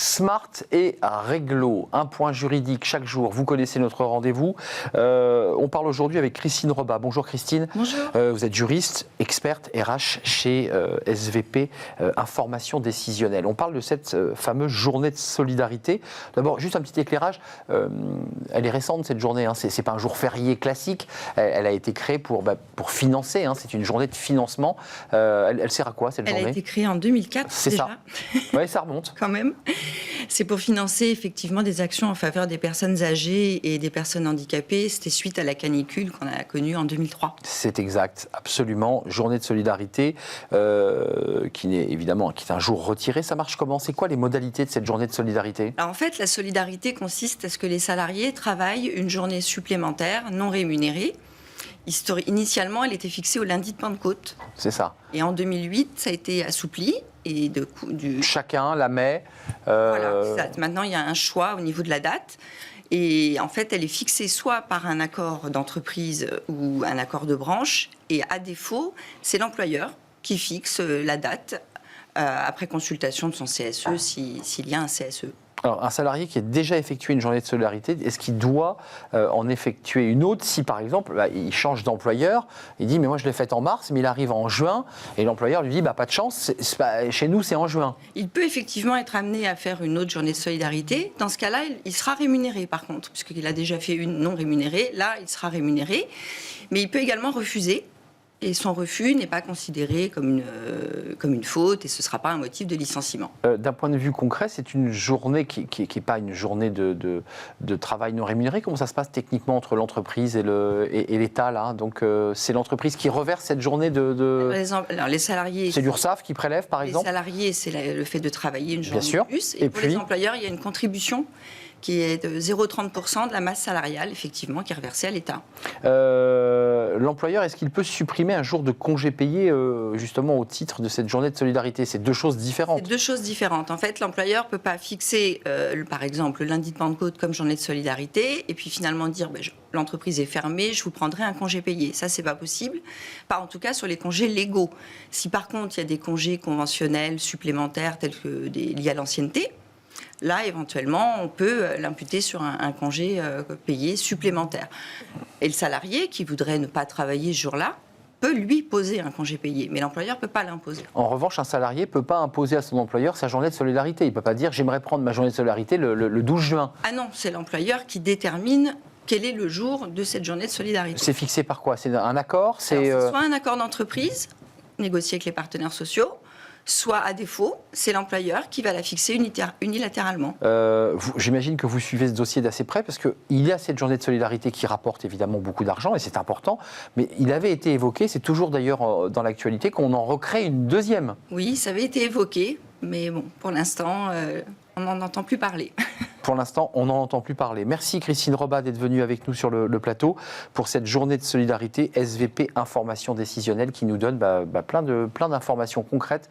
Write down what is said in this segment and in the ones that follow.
Smart et Réglo, un point juridique chaque jour. Vous connaissez notre rendez-vous. On parle aujourd'hui avec Christine Robat. Bonjour Christine. Bonjour. Vous êtes juriste, experte RH chez SVP Information Décisionnelle. On parle de cette fameuse journée de solidarité. D'abord, juste un petit éclairage. Elle est récente cette journée. C'est pas un jour férié classique. Elle a été créée pour financer. C'est une journée de financement. Elle sert à quoi cette journée ? Elle a été créée en 2004 C'est déjà. Ça. Oui, ça remonte. Quand même. C'est pour financer effectivement des actions en faveur des personnes âgées et des personnes handicapées. C'était suite à la canicule qu'on a connue en 2003. C'est exact, absolument. Journée de solidarité qui est un jour retiré. Ça marche comment ? C'est quoi les modalités de cette journée de solidarité ? Alors en fait, la solidarité consiste à ce que les salariés travaillent une journée supplémentaire non rémunérée. Initialement, elle était fixée au lundi de Pentecôte. C'est ça. Et en 2008, ça a été assoupli. Et chacun la met. Voilà, ça. Maintenant, il y a un choix au niveau de la date. Et en fait, elle est fixée soit par un accord d'entreprise ou un accord de branche. Et à défaut, c'est l'employeur qui fixe la date après consultation de son CSE, s'il y a un CSE. Alors, un salarié qui a déjà effectué une journée de solidarité, est-ce qu'il doit en effectuer une autre si, par exemple, il change d'employeur, il dit « mais moi je l'ai faite en mars, mais il arrive en juin », et l'employeur lui dit « pas de chance, chez nous c'est en juin ». Il peut effectivement être amené à faire une autre journée de solidarité. Dans ce cas-là, il sera rémunéré par contre, puisqu'il a déjà fait une non rémunérée. Là, il sera rémunéré, mais il peut également refuser. Et son refus n'est pas considéré comme une faute et ce ne sera pas un motif de licenciement. D'un point de vue concret, c'est une journée qui n'est pas une journée de travail non rémunéré. Comment ça se passe techniquement entre l'entreprise et l'État là ? Donc c'est l'entreprise qui reverse cette journée Alors, les salariés... C'est l'URSSAF qui prélève par exemple ? Les salariés, c'est le fait de travailler une journée Bien sûr. de plus. Et pour les employeurs, il y a une contribution qui est de 0,30% de la masse salariale, effectivement, qui est reversée à l'État. L'employeur, est-ce qu'il peut supprimer un jour de congé payé, justement, au titre de cette journée de solidarité ? C'est deux choses différentes. C'est deux choses différentes. En fait, l'employeur ne peut pas fixer, par exemple, le lundi de Pentecôte comme journée de solidarité, et puis finalement dire l'entreprise est fermée, je vous prendrai un congé payé. Ça, c'est pas possible. Pas en tout cas sur les congés légaux. Si par contre, il y a des congés conventionnels supplémentaires, tels que liés à l'ancienneté, là, éventuellement, on peut l'imputer sur un congé payé supplémentaire. Et le salarié qui voudrait ne pas travailler ce jour-là peut lui poser un congé payé, mais l'employeur ne peut pas l'imposer. En revanche, un salarié ne peut pas imposer à son employeur sa journée de solidarité. Il ne peut pas dire « j'aimerais prendre ma journée de solidarité le 12 juin ». Ah non, c'est l'employeur qui détermine quel est le jour de cette journée de solidarité. C'est fixé par quoi ? C'est un accord ? C'est soit un accord d'entreprise, négocié avec les partenaires sociaux, soit à défaut, c'est l'employeur qui va la fixer unilatéralement. J'imagine que vous suivez ce dossier d'assez près parce qu'il y a cette journée de solidarité qui rapporte évidemment beaucoup d'argent et c'est important, mais il avait été évoqué, c'est toujours d'ailleurs dans l'actualité, qu'on en recrée une deuxième. Oui, ça avait été évoqué, mais bon, pour l'instant, on n'en entend plus parler. Pour l'instant, on n'en entend plus parler. Merci Christine Robat d'être venue avec nous sur le plateau pour cette journée de solidarité SVP Information Décisionnelle qui nous donne plein d'informations concrètes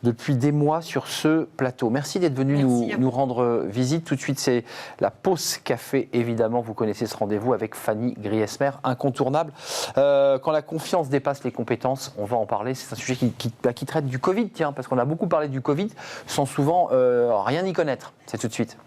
depuis des mois sur ce plateau. Merci d'être venu nous rendre visite. Tout de suite, c'est la pause café, évidemment. Vous connaissez ce rendez-vous avec Fanny Griesmer, incontournable. Quand la confiance dépasse les compétences, on va en parler. C'est un sujet qui traite du Covid, tiens, parce qu'on a beaucoup parlé du Covid sans souvent rien y connaître. C'est tout de suite.